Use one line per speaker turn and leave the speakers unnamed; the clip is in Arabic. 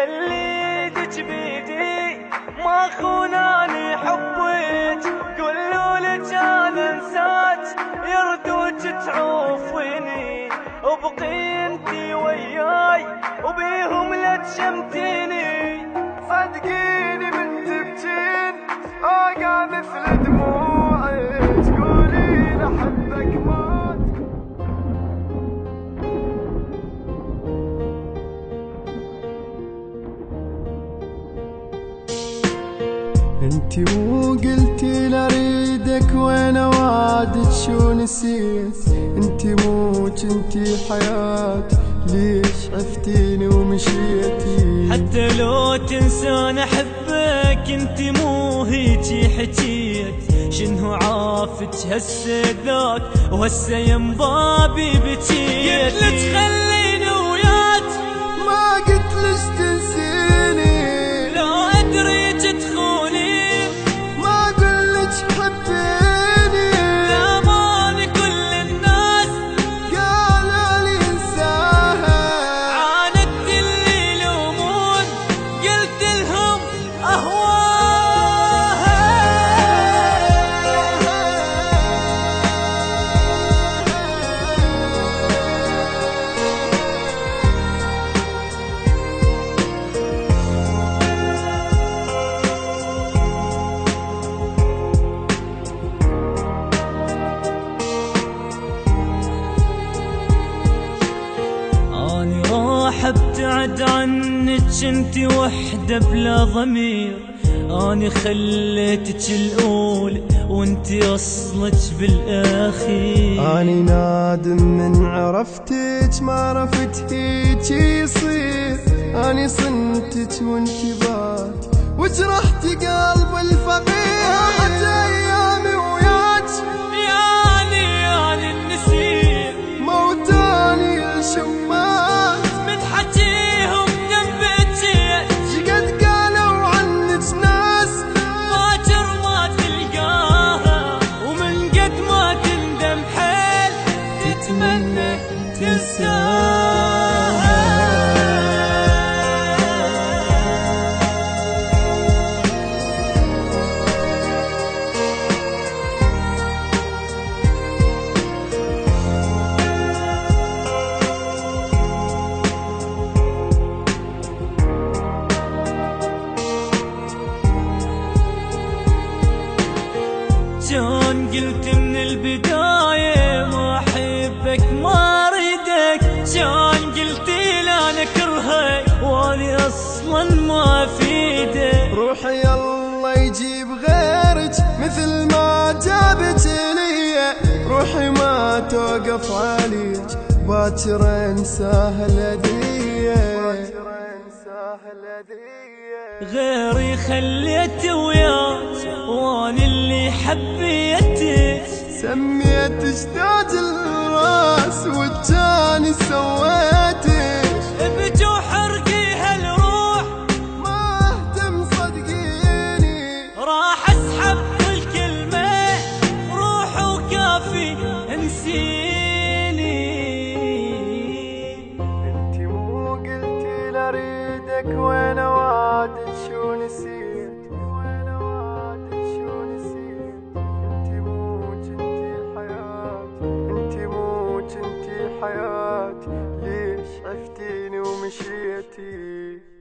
خلي يدك بيدي ما خوناني حبك، قولوا لك انا انساك يردوك تعوفيني، وبقي انتي وياي وبيهم لا تشمتيني. صدقيني من تبكين اوقع مثل دموعك، تقولي لحبك مات.
انتي مو قلتي لاريدك وانا وعدك شو نسيت، انتي مو كنتي حياتي ليش عفتيني ومشيتي.
حتى لو تنسان احبك انتي مو هيجي حكيت، شنو عافك هسه ذاك وهسه ينبابي بكيت. قلت خليني وياك
ما قلتلش تنسيني،
لا ادري تخوني
ما قلتش حبيني،
لأمان كل الناس
قالوا لي انساها.
عاندت اللي يلومون قلت لهم اهواها. اني راح ابتعد عنك انتي وحدة بلا ضمير، اني خليتك الاولى وانتي اصلك بالاخير.
اني نادم من عرفتك ما عرفت هيك يصير، اني صنتك وانتي بات وجرحتي قلب الفقير. راحت ايامي وياك
يعني النسيم
موتاني الشمات،
من حكيهم دنبتي
شقد قالوا عنك ناس
باكر ما تلقاها، ومن قد ما تندم حيل تتمنى تنساها. كان قلت من البداية ما أحبك ما أريدك، كان قلت لا نكرهك وأني أصلا ما أفيدك.
روحي الله يجيب غيرك مثل ما جابت لي، روحي ما توقف عليك باكر انساها الهدية.
غيري خليت وياك وأنا اللي حبيتك،
سميتك تاج الراس والتاني سويتك.
بجو حرقي هالروح
ما اهتم صدقيني،
راح اسحب كل كلمة روح وكافي انسيني.
انتي مو قلتي لاريدك وانا وعدك شو نسيت، وانا وعدك شو نسيت. انتي مو كنتي حياتي، انتي مو كنتي حياتي ليش عفتيني ومشيتي.